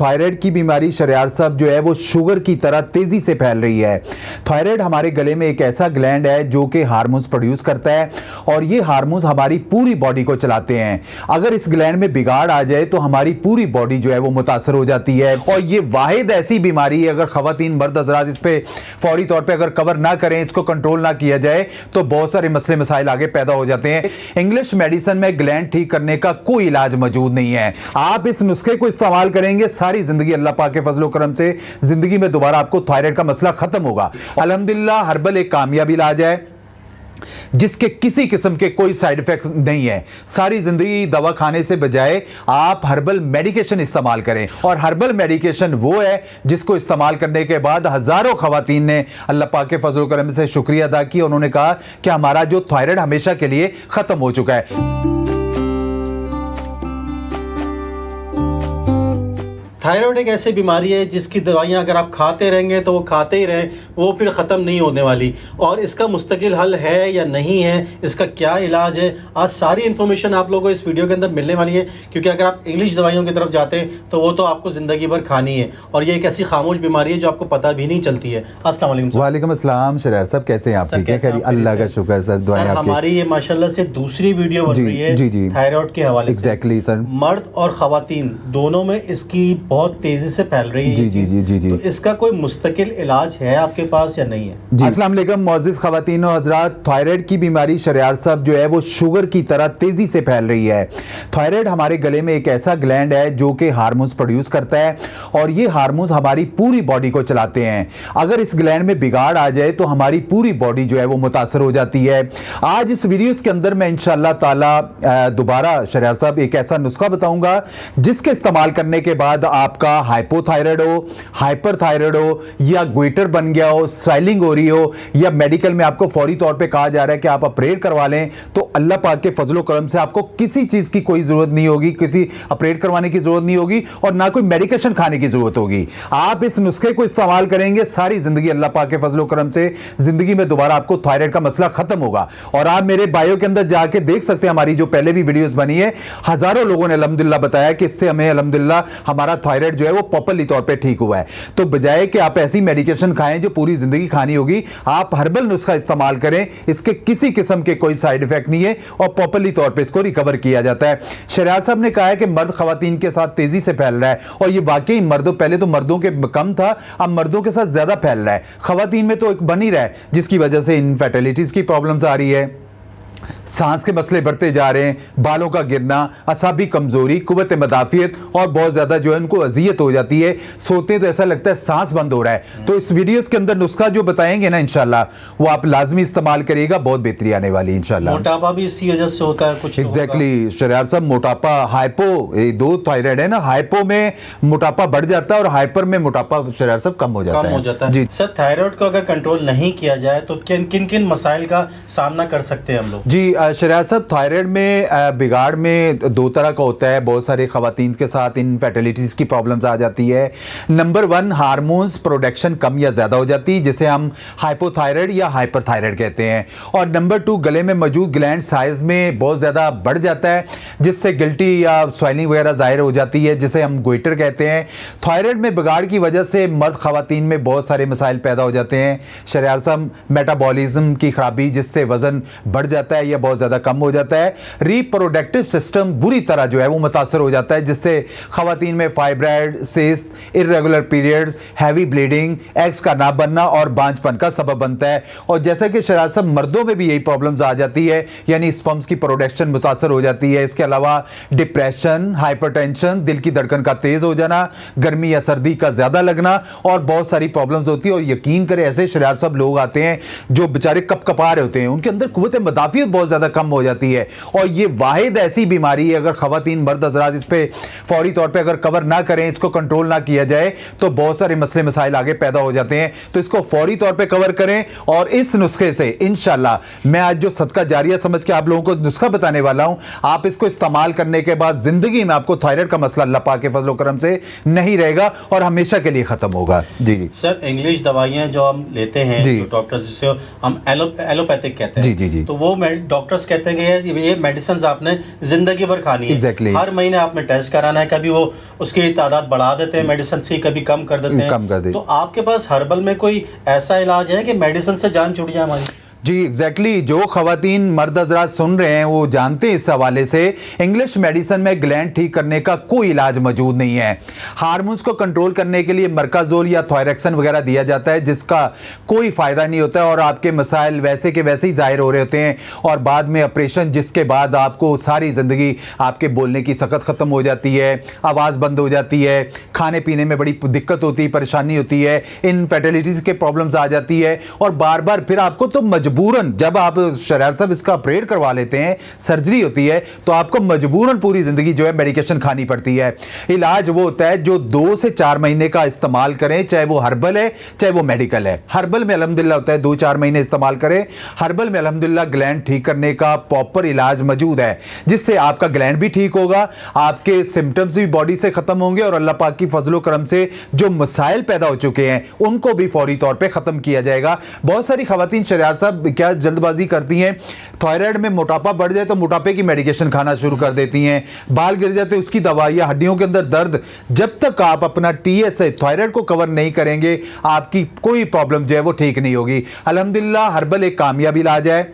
Thyroid की बीमारी शरियार साहब जो है वो शुगर की तरह तेजी से फैल रही है। थायराइड हमारे गले में एक ऐसा ग्लैंड है जो कि हार्मोन्स प्रोड्यूस करता है और ये हार्मोन्स हमारी पूरी बॉडी को चलाते हैं। अगर इस ग्लैंड में बिगाड़ आ जाए तो हमारी पूरी बॉडी जो है वो मुतासर हो जाती है और ये वाहिद ऐसी बीमारी है, अगर खवातीन मर्द हजरात इस पे फौरी तौर पे अगर कवर ना करें, इसको कंट्रोल ना किया जाए तो बहुत सारे मसले मसाइल आगे पैदा हो जाते हैं। इंग्लिश मेडिसिन में ग्लैंड ठीक करने का कोई इलाज मौजूद नहीं है। आप इस नुस्खे को इस्तेमाल करेंगे, सारी जिंदगी अल्लाह पाक के फजलो करम से जिंदगी में दोबारा आपको थायराइड का मसला खत्म होगा। अल्हम्दुलिल्लाह हर्बल एक कामयाबी इलाज है जिसके किसी किस्म के कोई साइड इफेक्ट नहीं है। सारी जिंदगी दवा खाने से बजाय आप हर्बल मेडिकेशन इस्तेमाल करें और हर्बल मेडिकेशन वो है जिसको इस्तेमाल करने के बाद हजारों खवातीन ने अल्लाह पाक के फजल करम से शुक्रिया अदा किया। उन्होंने कहा कि हमारा जो थायराइड हमेशा के लिए खत्म हो चुका है। थायराइड एक ऐसी बीमारी है जिसकी दवाइयां अगर आप खाते रहेंगे तो वो खाते ही रहें, वो फिर ख़त्म नहीं होने वाली। और इसका मुस्तकिल हल है या नहीं है, इसका क्या इलाज है, आज सारी इन्फॉर्मेशन आप लोगों को इस वीडियो के अंदर मिलने वाली है। क्योंकि अगर आप इंग्लिश दवाइयों की तरफ जाते हैं तो वो तो आपको ज़िंदगी भर खानी है और ये एक ऐसी खामोश बीमारी है जो आपको पता भी नहीं चलती है। अस्सलाम वालेकुम। वालेकुम अस्सलाम शरियार साहब, कैसे हैं आप? ठीक है, अल्लाह का शुक्र सर। दुआएं आपकी। हमारी ये माशाल्लाह से दूसरी वीडियो बन रही है थायराइड के हवाले से। Exactly sir. मर्द और खवातीन दोनों में इसकी बहुत तेजी से फैल रही है। जी। तो इसका कोई मुस्तकिल इलाज है आपके पास या नहीं है? जी अस्सलाम वालेकुम मोअज़्ज़िज़ ख़वातीन और हज़रात, थायराइड की बीमारी शरियार साहब जो है वो शुगर की तरह तेजी से फैल रही है। थायराइड हमारे गले में एक ऐसा ग्लैंड है जो कि हार्मोन्स प्रोड्यूस करता है और ये हार्मोन्स हमारी पूरी बॉडी को चलाते हैं। अगर इस ग्लैंड में बिगाड़ आ जाए तो हमारी पूरी बॉडी जो है वो मुतासर हो जाती है। आज इस वीडियोस के अंदर मैं इंशाअल्लाह ताला दोबारा शरियार साहब एक ऐसा नुस्खा बताऊंगा जिसके इस्तेमाल करने के बाद आपका हाइपोथायराइड हो, हाइपरथायराइड हो या ग्वेटर बन गया हो, स्वेलिंग हो रही हो या मेडिकल में आपको फौरी तौर पे कहा जा रहा है कि आप ऑपरेट करवा लें, तो अल्लाह पाक के फजलो करम से आपको किसी चीज की कोई जरूरत नहीं होगी, किसी ऑपरेट करवाने की जरूरत नहीं होगी और ना कोई मेडिकेशन खाने की जरूरत होगी। आप इस नुस्खे को इस्तेमाल करेंगे, सारी जिंदगी अल्लाह पाक के फजलो करम से जिंदगी में दोबारा आपको थायराइड का मसला खत्म होगा। और आप मेरे बायो के अंदर जाके देख सकते हैं, हमारी जो पहले भी वीडियोस बनी है, हजारों लोगों ने अल्हम्दुलिल्लाह बताया कि इससे हमें अल्हम्दुलिल्लाह हमारा थायराइड जो है वो प्रॉपर्ली तौर पे ठीक हुआ है। तो बजाय कि आप ऐसी मेडिकेशन खाएं जो पूरी जिंदगी खानी होगी, आप हर्बल नुस्खा इस्तेमाल करें, इसके किसी किस्म के कोई साइड इफेक्ट नहीं है और प्रॉपर्ली तौर पे इसको रिकवर किया जाता है। शरियार साहब ने कहा है कि मर्द खवातीन के साथ तेजी से फैल रहा है और ये वाकई मर्दों, पहले तो मर्दों के कम था, अब मर्दों के साथ ज्यादा फैल रहा है। खवातीन में तो एक बन ही रहा है जिसकी वजह से इनफर्टिलिटीज की प्रॉब्लम्स आ रही है, सांस के मसले बढ़ते जा रहे हैं, बालों का गिरना, असाबी कमजोरी, कुव्वत मदाफियत और बहुत ज्यादा जो है उनको अजियत हो जाती है, सोते तो ऐसा लगता है सांस बंद हो रहा है। तो इस वीडियोस के अंदर नुस्खा जो बताएंगे ना इंशाल्लाह वो आप लाजमी इस्तेमाल करिएगा, बहुत बेहतरी आने वाली है इंशाल्लाह। मोटापा भी इसी वजह से होता है कुछ? एग्जैक्टली शरियार साहब, मोटापा, हाइपो, ये दो थायराइड है ना, हाइपो में मोटापा बढ़ जाता है और हाइपर में मोटापा शरियार साहब कम हो जाता है। जी सर, थायराइड को अगर कंट्रोल नहीं किया जाए तो किन किन मसाइल का सामना कर सकते हैं हम लोग? जी शरियार साहब, थायराइड में बिगाड़ में दो तरह का होता है। बहुत सारे खवातीन के साथ इनफर्टिलिटीज की प्रॉब्लम्स आ जाती है। नंबर 1 हार्मोन्स प्रोडक्शन कम या ज्यादा हो जाती है जिसे हम हाइपोथायराइड या हाइपरथायराइड कहते हैं। और नंबर 2 गले में मौजूद ग्लैंड साइज में बहुत ज्यादा बढ़ जाता है जिससे गिल्टी या स्वेलिंग वगैरह जाहिर हो जाती है जिसे हम ग्वेटर कहते हैं। थायराइड में बिगाड़ की वजह से मर्द खवातीन में बहुत सारे मसाइल पैदा हो जाते हैं शरियार साहब। मेटाबॉलिज्म की खराबी जिससे वजन बढ़ जाता है या बहुत ज्यादा कम हो जाता है। रिप्रोडक्टिव सिस्टम बुरी तरह जो है वो मुतासर हो जाता है जिससे खवातीन में fibroid, cyst, irregular periods, heavy bleeding, eggs का ना बनना और बांझपन का सबब बनता है। और जैसा कि शराब साहब मर्दों में भी यही प्रॉब्लम्स आ जाती है, यानी स्पर्म्स की प्रोडक्शन मुतासर हो जाती है। इसके अलावा डिप्रेशन, हाइपरटेंशन, दिल की धड़कन का तेज हो जाना, गर्मी या सर्दी का ज्यादा लगना और बहुत सारी प्रॉब्लम्स होती है। और यकीन करें ऐसे शराब साहब लोग आते हैं जो बेचारे कपकपा रहे होते हैं, उनके अंदर कुव्वत मदाफियत बहुत ज्यादा कम हो जाती है और ये वाहिद ऐसी बीमारी है, अगर खवातीन मर्द हजरात इस पे फौरी तौर पे अगर कवर ना करें, इसको कंट्रोल ना किया जाए तो बहुत सारे मसले मसाइल आगे पैदा हो जाते हैं। तो इसको फौरी तौर पे कवर करें और इस नुस्खे से इंशाल्लाह मैं आज जो सदका जारिया समझ के आप लोगों को नुस्खा बताने वाला हूं, आप इसको इस्तेमाल करने के बाद जिंदगी में आपको थायराइड का मसला अल्लाह पाक के फजल करम से नहीं रहेगा और हमेशा के लिए खत्म होगा। जी जी सर, इंग्लिश दवाइयां जो हम लेते हैं, जो डॉक्टर जिसे हम एलोपैथिक कहते हैं, जी, तो वो डॉक्टर्स कहते हैं कि ये मेडिसिन आपने जिंदगी भर खानी है। Exactly. हर महीने आपने टेस्ट कराना है, कभी वो उसकी तादाद बढ़ा देते हैं मेडिसिन की, कभी कम कर देते हैं। कम कर देते। तो आपके पास हर्बल में कोई ऐसा इलाज है कि मेडिसिन से जान छूट जाए हमारी? जी एग्जैक्टली जो खवातीन मर्द हजरात सुन रहे हैं वो जानते हैं इस हवाले से इंग्लिश मेडिसिन में ग्लैंड ठीक करने का कोई इलाज मौजूद नहीं है। हार्मोन्स को कंट्रोल करने के लिए मरकाजोल या थायरक्सन वगैरह दिया जाता है जिसका कोई फायदा नहीं होता है और आपके मसाइल वैसे के वैसे ही जाहिर हो रहे होते हैं और बाद में ऑपरेशन जिसके बाद आपको सारी जिंदगी आपके बोलने की सकत खत्म हो जाती है, आवाज बंद हो जाती है, खाने पीने में बड़ी दिक्कत होती है, परेशानी होती है, इनफर्टिलिटीज के प्रॉब्लम्स आ जाती है और बार बार फिर आपको तो मजबूरन जब आप शरयार साहब इसका ऑपरेट करवा लेते हैं, सर्जरी होती है तो आपको मजबूरन पूरी जिंदगी जो है मेडिकेशन खानी पड़ती है। इलाज वो होता है जो 2 से 4 महीने का इस्तेमाल करें, चाहे वो हर्बल है चाहे वो मेडिकल है। हर्बल में अल्हम्दुलिल्लाह होता है 2-4 महीने इस्तेमाल करें। हर्बल में अल्हम्दुलिल्लाह ग्लैंड ठीक करने का प्रॉपर इलाज मौजूद है जिससे आपका ग्लैंड भी ठीक होगा, आपके सिम्टम्स भी बॉडी से खत्म होंगे और अल्लाह पाक की फजलो करम से जो मसाइल पैदा हो चुके हैं उनको भी फौरी तौर पे खत्म किया जाएगा। बहुत सारी खवातीन शरयार साहब क्या जल्दबाजी करती हैं, थायराइड में मोटापा बढ़ जाए तो मोटापे की मेडिकेशन खाना शुरू कर देती हैं, बाल गिर जाते उसकी दवा या हड्डियों के अंदर दर्द। जब तक आप अपना टीएसए थायराइड को कवर नहीं करेंगे आपकी कोई प्रॉब्लम जो है वो ठीक नहीं होगी। अल्हम्दुलिल्लाह हर्बल एक कामयाब इलाज है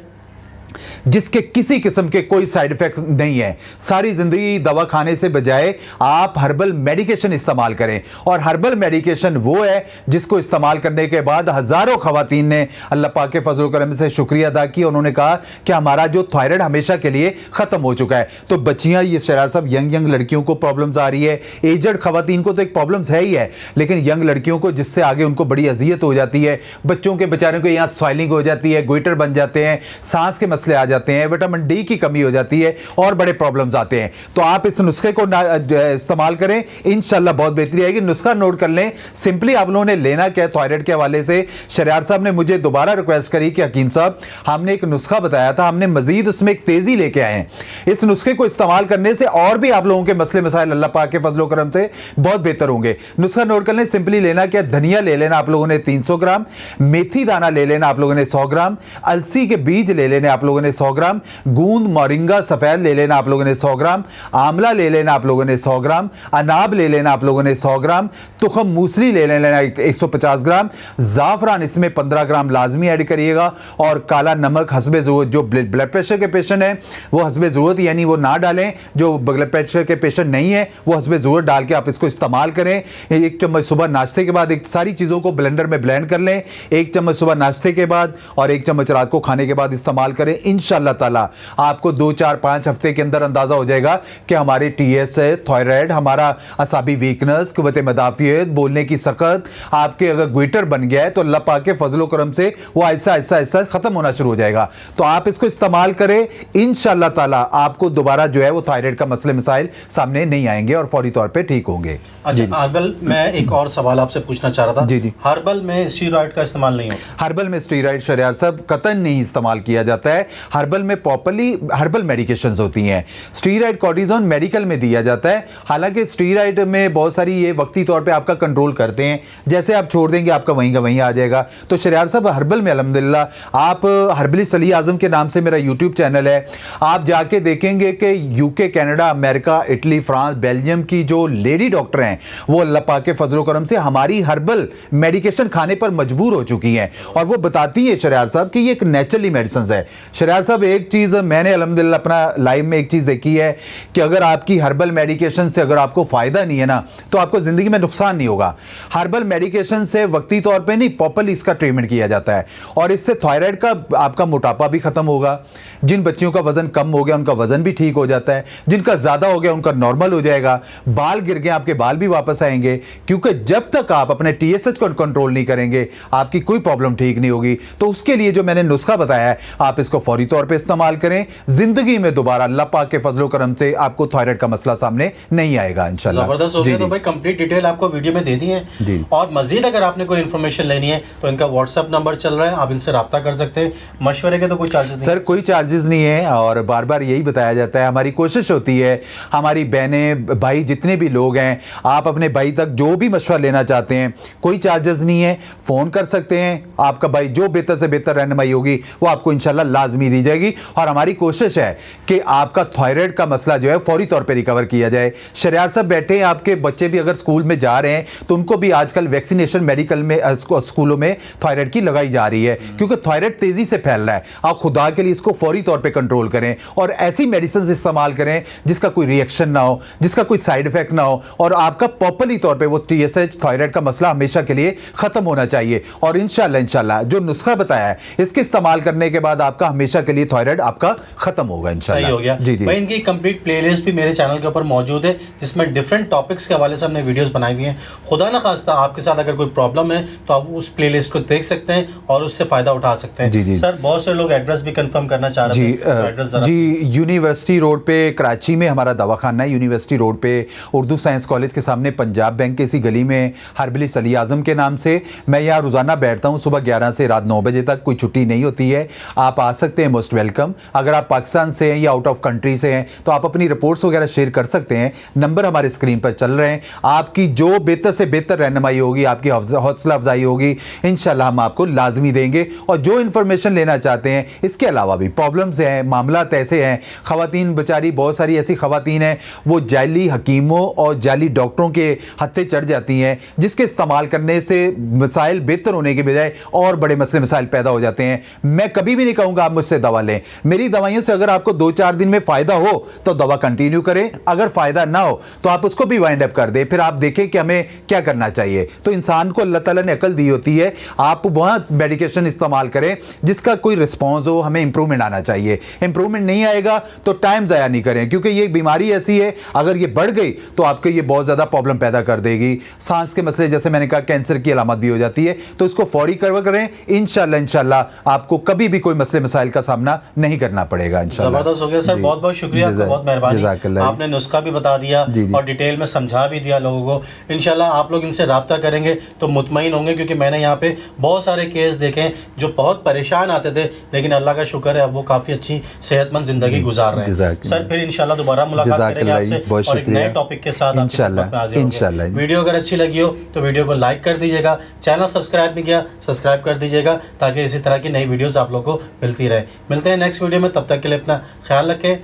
जिसके किसी किस्म के कोई साइड इफेक्ट नहीं है। सारी जिंदगी दवा खाने से बजाय आप हर्बल मेडिकेशन इस्तेमाल करें और हर्बल मेडिकेशन वो है जिसको इस्तेमाल करने के बाद हजारों खवातीन ने अल्लाह पाक के फजल करम से शुक्रिया अदा किया। उन्होंने कहा कि हमारा जो थायराइड हमेशा के लिए खत्म हो चुका है। तो बच्चियां ये शरार साहब यंग लड़कियों को प्रॉब्लम्स आ रही है, एजड खवातीन को तो एक प्रॉब्लम्स है ही है, लेकिन यंग लड़कियों को जिससे आगे उनको बड़ी अजियत हो जाती है, बच्चों के बेचारों को यहाँ स्वेलिंग हो जाती है, गोइटर बन जाते हैं, सांस के मसले आ जाते हैं, विटामिन डी की कमी हो जाती है और बड़े प्रॉब्लम्स आते हैं। तो आप इस नुस्खे को इस्तेमाल करें, इंशाल्लाह बहुत बेहतरी आएगी। नुस्खा नोट कर लें, सिंपली आप लोगों ने लेना क्या है थायराइड के हवाले से। शरियार साहब ने मुझे दोबारा रिक्वेस्ट करी कि हकीम साहब हमने एक नुस्खा बताया था, हमने मजीद उसमें एक तेजी लेके आए हैं। इस नुस्खे को इस्तेमाल करने से और भी आप लोगों के मसले मसाइल अल्लाह पाक के फजलो करम से बहुत बेहतर होंगे। नुस्खा नोट कर लें, सिंपली लेना क्या, धनिया ले लेना आप लोगों ने 300 ग्राम, मेथी दाना ले लेना आप लोगों ने 100 ग्राम, अलसी के बीज ले लेने आप लोगों ने 100 ग्राम, गूंद मोरिंगा सफेद ले लेना आप लोगों ने 100 ग्राम, आंवला ले लेना आप लोगों ने 100 ग्राम, अनाब ले लेना आप लोगों ने 100 ग्राम, तुखम मूसली ले लेना 150 ग्राम, जाफरान इसमें 15 ग्राम लाजमी ऐड करिएगा और काला नमक हस्बे ज़रूरत। जो ब्लड प्रेशर के पेशेंट हैं वो हस्बे ज़रूरत यानी वो ना डालें, जो ब्लड प्रेशर के पेशेंट नहीं है वो हस्बे ज़रूरत डाल के आप इसको इस्तेमाल करें। 1 चम्मच सुबह नाश्ते के बाद, एक सारी चीज़ों को ब्लेंडर में ब्लेंड कर लें, 1 चम्मच सुबह नाश्ते के बाद और 1 चम्मच रात को खाने के बाद इस्तेमाल करें। इंशाअल्लाह ताला आपको 2, 4, 5 हफ्ते के अंदर अंदाजा हो जाएगा कि हमारे टीएसए, थायराइड, हमारा असाबी वीकनेस, कुव्वत मदाफियत, बोलने की सकत, आपके अगर ग्विटर बन गया है तो अल्लाह पाक के फजलो करम से वो ऐसा ऐसा ऐसा खत्म होना शुरू हो जाएगा। तो आप इसको इस्तेमाल करें, इंशाअल्लाह ताला आपको दोबारा जो है वो थायराइड का मसले मसाइल सामने नहीं आएंगे और फौरी तौर पे ठीक होंगे। अच्छा हर्बल, मैं एक और सवाल आपसे पूछना चाह रहा था। जी जी, हर्बल में स्टीरॉयड का इस्तेमाल नहीं होता? हर्बल में स्टीरॉयड शरियार साहब कतई नहीं इस्तेमाल किया जाता है। हर्बल में प्रॉपर्ली हर्बल मेडिकेशंस होती हैं। स्टीरॉयड कॉर्टिजोन मेडिकल में दिया जाता है, हालांकि स्टीरॉयड में बहुत सारी ये वक्ती तौर पे आपका कंट्रोल करते हैं, जैसे आप छोड़ देंगे आपका वहीं का वहीं आ जाएगा। तो शरियार साहब हर्बल में अल्हम्दुलिल्लाह आप हर्बलिस्ट अली आजम के नाम से मेरा यूट्यूब चैनल है, आप जाके देखेंगे कि UK, Canada, America, Italy, France, Belgium की जो लेडी डॉक्टर हैं वो अल्लाह पाक के फजलो करम से हमारी हर्बल मेडिकेशन खाने पर मजबूर हो चुकी हैं और वो बताती है शरियार साहब कि ये एक नेचुरली मेडिसिन है। शरियार साहब एक चीज़ मैंने अल्हम्दुलिल्लाह अपना लाइफ में एक चीज़ देखी है कि अगर आपकी हर्बल मेडिकेशन से अगर आपको फ़ायदा नहीं है ना तो आपको ज़िंदगी में नुकसान नहीं होगा। हर्बल मेडिकेशन से वक्ती तौर पे नहीं, प्रॉपर्ली इसका ट्रीटमेंट किया जाता है और इससे थायराइड का आपका मोटापा भी खत्म होगा। जिन बच्चियों का वजन कम हो गया उनका वजन भी ठीक हो जाता है, जिनका ज़्यादा हो गया उनका नॉर्मल हो जाएगा, बाल गिर गए आपके बाल भी वापस आएंगे, क्योंकि जब तक आप अपने टीएसएच को कंट्रोल नहीं करेंगे आपकी कोई प्रॉब्लम ठीक नहीं होगी। तो उसके लिए जो मैंने नुस्खा बताया है आप इसको फौरी तौर पे इस्तेमाल करें, जिंदगी में दोबारा अल्लाह पाक के फजलो करम से आपको थायराइड का मसला सामने नहीं आएगा इंशाल्लाह। जबरदस्त हो गया। तो भाई कंप्लीट डिटेल आपको वीडियो में दे दी है जी। और मजीद अगर आपने कोई इन्फॉर्मेशन लेनी है तो इनका व्हाट्सएप नंबर चल रहा है, आप इनसे रब्ता कर सकते हैं। मशवरे के तो कोई चार्जेस नहीं? सर कोई चार्जेस नहीं है और बार बार यही बताया जाता है, हमारी कोशिश होती है हमारी बहनें भाई जितने भी लोग हैं आप अपने भाई तक जो भी मशवरा लेना चाहते हैं कोई चार्जेस नहीं है, फ़ोन कर सकते हैं, आपका भाई जो बेहतर से बेहतर रहनुमाई होगी वो आपको इंशाल्लाह लाजमी लाजमी दी जाएगी और हमारी कोशिश है कि आपका थायराइड का मसला जो है फौरी तौर पे रिकवर किया जाए। शरियार साहब बैठे हैं, आपके बच्चे भी अगर स्कूल में जा रहे हैं तो उनको भी आजकल वैक्सीनेशन मेडिकल में स्कूलों में थायराइड की लगाई जा रही है, क्योंकि थायराइड तेजी से फैल रहा है। आप खुदा के लिए इसको फौरी तौर पे कंट्रोल करें और ऐसी मेडिसिन इस्तेमाल करें जिसका कोई रिएक्शन ना हो, जिसका कोई साइड इफेक्ट ना हो, और आपका प्रॉपर्ली तौर पे वो TSH थायराइड का मसला हमेशा के लिए खत्म होना चाहिए। और इंशाल्लाह जो नुस्खा बताया है इसके इस्तेमाल करने के बाद आपका हमेशा के लिए थायराइड आपका खत्म होगा इंशाल्लाह। सही हो गया जी जी। भाई, इनकी कंप्लीट प्लेलिस्ट भी मेरे चैनल के ऊपर मौजूद है जिसमें डिफरेंट टॉपिक्स के हवाले से हमने वीडियोस बनाई हुई हैं। खुदा ना खास्ता आपके साथ अगर कोई प्रॉब्लम है तो आप उस प्लेलिस्ट को देख सकते हैं और उससे फायदा उठा सकते हैं। जी जी। सर बहुत से लोग एड्रेस भी कंफर्म करना चाह रहे थे, तो एड्रेस जरा जी यूनिवर्सिटी रोड पे कराची में हमारा दवाखाना है। यूनिवर्सिटी रोड पे उर्दू साइंस कॉलेज के सामने पंजाब बैंक के इसी गली में हरबिली सली आजम के नाम से मैं यहाँ रोजाना बैठता हूँ सुबह 11 से रात 9 बजे तक, कोई छुट्टी नहीं होती है। आप आ सकते हैं, मोस्ट वेलकम। अगर आप पाकिस्तान से हैं या आउट ऑफ कंट्री से हैं तो आप अपनी रिपोर्ट्स वगैरह शेयर कर सकते हैं। नंबर हमारे स्क्रीन पर चल रहे हैं। आपकी जो बेहतर से बेहतर रहनुमाई होगी, आपकी हौसला अफजाई होगी, इंशाल्लाह हम आपको लाजमी देंगे। और जो इन्फॉर्मेशन लेना चाहते हैं, इसके अलावा भी प्रॉब्लम्स हैं, मामलात ऐसे हैं, खवातीन बेचारी बहुत सारी ऐसी खवातीन हैं वो जाली हकीमों और जाली डॉक्टरों के हत्थे चढ़ जाती हैं, जिसके इस्तेमाल करने से मसाइल बेहतर होने के बजाय और बड़े मसले मसाइल पैदा हो जाते हैं। मैं कभी भी नहीं कहूँगा आप मुझसे दवा लें। मेरी दवाइयों से अगर आपको 2-4 दिन में फ़ायदा हो तो दवा कंटिन्यू करें, अगर फ़ायदा ना हो तो आप उसको भी वाइंड अप कर दें, फिर आप देखें कि हमें क्या करना चाहिए। तो इंसान को अल्लाह ताला ने अकल दी होती है, आप वहाँ मेडिकेशन इस्तेमाल करें जिसका कोई रिस्पॉन्स हो, हमें इंप्रूवमेंट आना चाहिए। इंप्रूवमेंट नहीं आएगा तो टाइम ज़ाया नहीं करें, क्योंकि ये बीमारी ऐसी है अगर ये बढ़ गई तो आपके ये बहुत ज़्यादा प्रॉब्लम पैदा कर देगी। सांस के मसले, जैसे मैंने कहा, कैंसर की अलामत भी हो जाती है, तो इसको फौरी कवर करें। इंशाल्लाह आपको कभी भी कोई मसले मसाइल का सामना नहीं करना पड़ेगा इंशाल्लाह। जबरदस्त हो गया सर, बहुत बहुत शुक्रिया, आपका बहुत मेहरबानी। आपने नुस्खा भी बता दिया और डिटेल में समझा भी दिया लोगों को। इंशाल्लाह आप लोग इनसे राब्ता करेंगे तो मुतमईन होंगे, क्योंकि मैंने यहाँ पे बहुत सारे केस देखे हैं जो बहुत परेशान आते थे, लेकिन अल्लाह का शुक्र है अब वो काफ़ी अच्छी सेहतमंद जिंदगी गुजार रहे हैं। सर फिर इंशाल्लाह दोबारा मुलाकात करेंगे आपसे और एक नए टॉपिक के साथ इंशाल्लाह। वीडियो अगर अच्छी लगी हो तो वीडियो को लाइक कर दीजिएगा, चैनल सब्सक्राइब नहीं किया सब्सक्राइब कर दीजिएगा, ताकि इसी तरह की नई वीडियोस आप लोगों को मिलती रहे। मिलते हैं नेक्स्ट वीडियो में, तब तक के लिए अपना ख्याल रखें।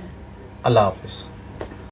अल्लाह हाफिज़।